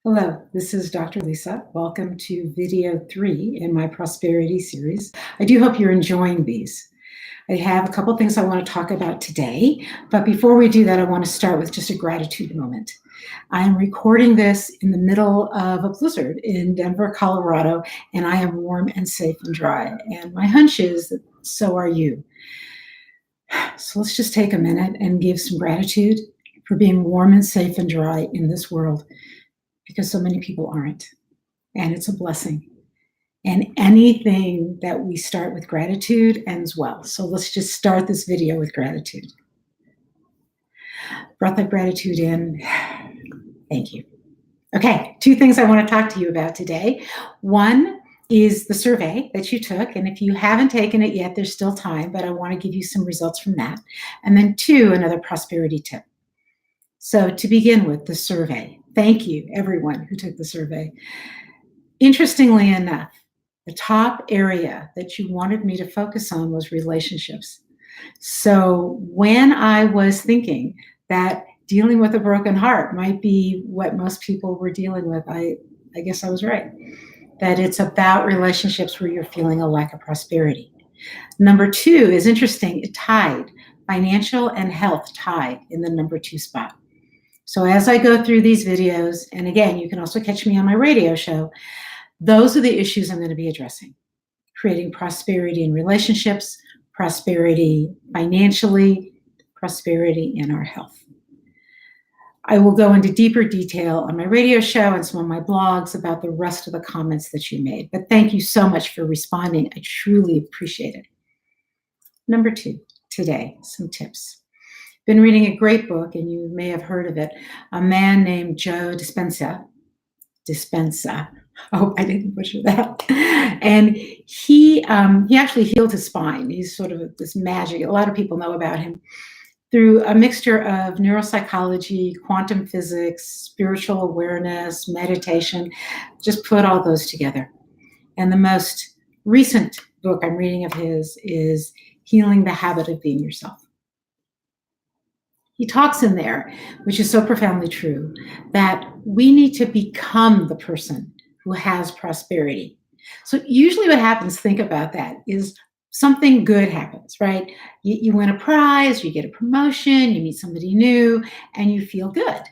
Hello, this is Dr. Lisa. Welcome to video 3 in my prosperity series. I do hope you're enjoying these. I have a couple things I want to talk about today, but before we do that, I want to start with just a gratitude moment. I'm recording this in the middle of a blizzard in Denver, Colorado, and I am warm and safe and dry. And my hunch is that so are you. So let's just take a minute and give some gratitude for being warm and safe and dry in this world, because so many people aren't, and it's a blessing. And anything that we start with gratitude ends well. So let's just start this video with gratitude. Breath of gratitude in. Thank you. Okay, 2 things I want to talk to you about today. One is the survey that you took, and if you haven't taken it yet, there's still time, but I want to give you some results from that. And then 2, another prosperity tip. So to begin with, the survey. Thank you, everyone who took the survey. Interestingly enough, the top area that you wanted me to focus on was relationships. So when I was thinking that dealing with a broken heart might be what most people were dealing with, I guess I was right. That it's about relationships where you're feeling a lack of prosperity. Number 2 is interesting. It tied. Financial and health tied in the number 2 spot. So as I go through these videos, and again, you can also catch me on my radio show, those are the issues I'm going to be addressing. Creating prosperity in relationships, prosperity financially, prosperity in our health. I will go into deeper detail on my radio show and some of my blogs about the rest of the comments that you made. But thank you so much for responding. I truly appreciate it. Number 2, today, some tips. Been reading a great book, and you may have heard of it, a man named Joe Dispenza. I hope I didn't butcher that. And he actually healed his spine. He's sort of this magic. A lot of people know about him through a mixture of neuropsychology, quantum physics, spiritual awareness, meditation, just put all those together. And the most recent book I'm reading of his is Healing the Habit of Being Yourself. He talks in there, which is so profoundly true, that we need to become the person who has prosperity. So usually what happens, think about that, is something good happens, right? You win a prize, you get a promotion, you meet somebody new, and you feel good.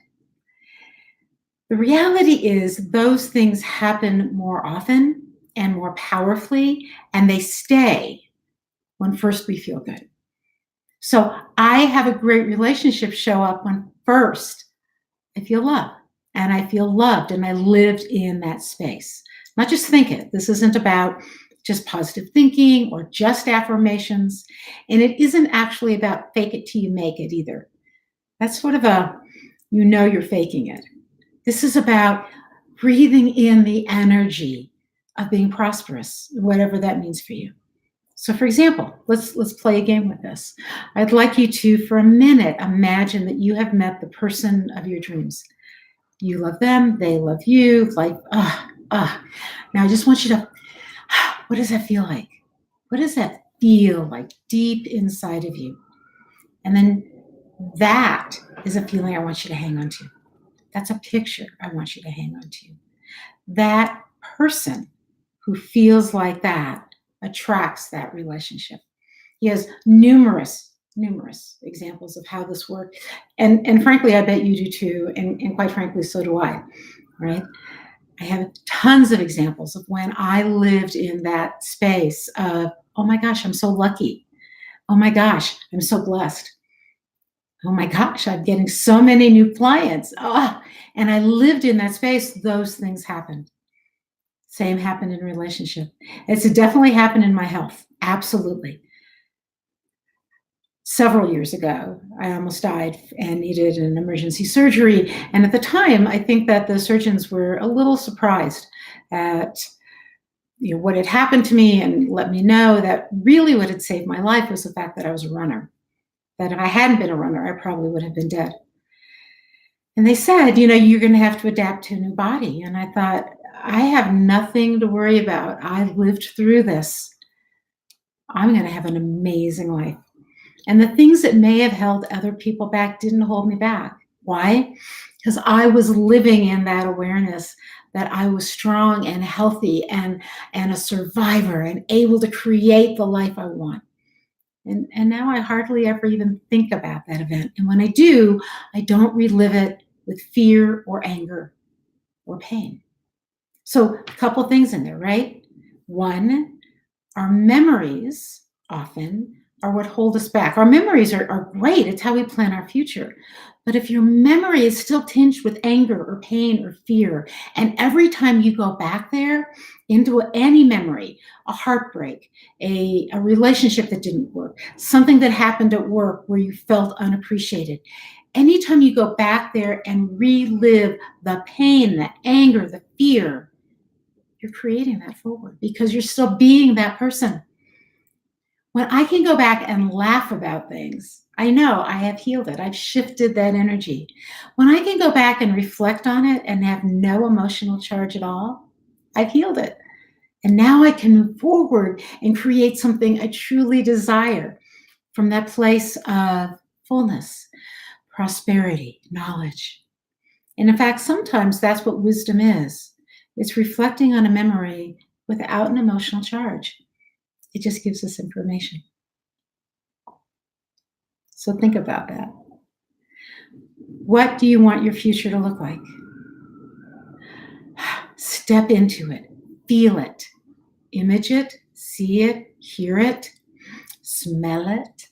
The reality is those things happen more often and more powerfully, and they stay when first we feel good. So I have a great relationship show up when first I feel love, and I feel loved, and I lived in that space. Not just think it. This isn't about just positive thinking or just affirmations. And it isn't actually about fake it till you make it either. That's sort of you're faking it. This is about breathing in the energy of being prosperous, whatever that means for you. So for example, let's play a game with this. I'd like you to, for a minute, imagine that you have met the person of your dreams. You love them, they love you, like, Now I just want you to, what does that feel like? What does that feel like deep inside of you? And then that is a feeling I want you to hang on to. That's a picture I want you to hang on to. That person who feels like that attracts that relationship. He has numerous examples of how this works. And frankly, I bet you do too. And quite frankly, so do I, right? I have tons of examples of when I lived in that space of, oh my gosh, I'm so lucky. Oh my gosh, I'm so blessed. Oh my gosh, I'm getting so many new clients. And I lived in that space. Those things happened. Same happened in relationship. It's definitely happened in my health. Absolutely. Several years ago, I almost died and needed an emergency surgery. And at the time, I think that the surgeons were a little surprised at what had happened to me, and let me know that really what had saved my life was the fact that I was a runner. That if I hadn't been a runner, I probably would have been dead. And they said, you're going to have to adapt to a new body. And I thought, I have nothing to worry about. I lived through this. I'm going to have an amazing life. And the things that may have held other people back didn't hold me back. Why? Because I was living in that awareness that I was strong and healthy and a survivor and able to create the life I want. And now I hardly ever even think about that event. And when I do, I don't relive it with fear or anger or pain. So, a couple things in there, right? One, our memories often are what hold us back. Our memories are great, it's how we plan our future. But if your memory is still tinged with anger or pain or fear, and every time you go back there into any memory, a heartbreak, a relationship that didn't work, something that happened at work where you felt unappreciated, anytime you go back there and relive the pain, the anger, the fear, you're creating that forward because you're still being that person. When I can go back and laugh about things, I know I have healed it. I've shifted that energy. When I can go back and reflect on it and have no emotional charge at all, I've healed it. And now I can move forward and create something I truly desire from that place of fullness, prosperity, knowledge. And in fact, sometimes that's what wisdom is. It's reflecting on a memory without an emotional charge. It just gives us information. So think about that. What do you want your future to look like? Step into it, feel it, image it, see it, hear it, smell it,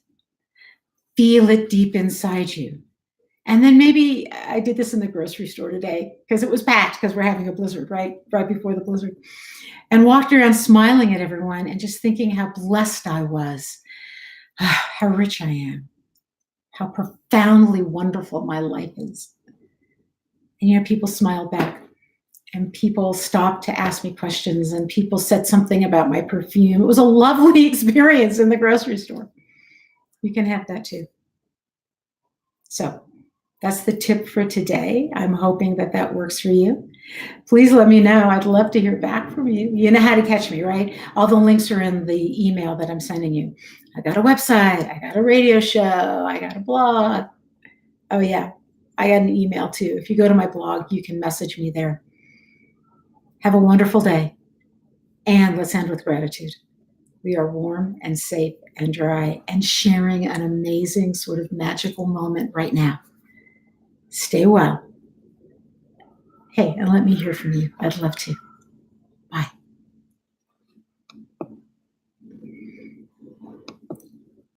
feel it deep inside you. And then maybe I did this in the grocery store today because it was packed because we're having a blizzard, right before the blizzard, and walked around smiling at everyone and just thinking how blessed I was, how rich I am, how profoundly wonderful my life is. And people smiled back, and people stopped to ask me questions, and people said something about my perfume. It was a lovely experience in the grocery store. You can have that too. So that's the tip for today. I'm hoping that that works for you. Please let me know. I'd love to hear back from you. You know how to catch me, right? All the links are in the email that I'm sending you. I got a website. I got a radio show. I got a blog. Oh, yeah. I got an email too. If you go to my blog, you can message me there. Have a wonderful day. And let's end with gratitude. We are warm and safe and dry and sharing an amazing sort of magical moment right now. Stay well. Hey, and let me hear from you. I'd love to.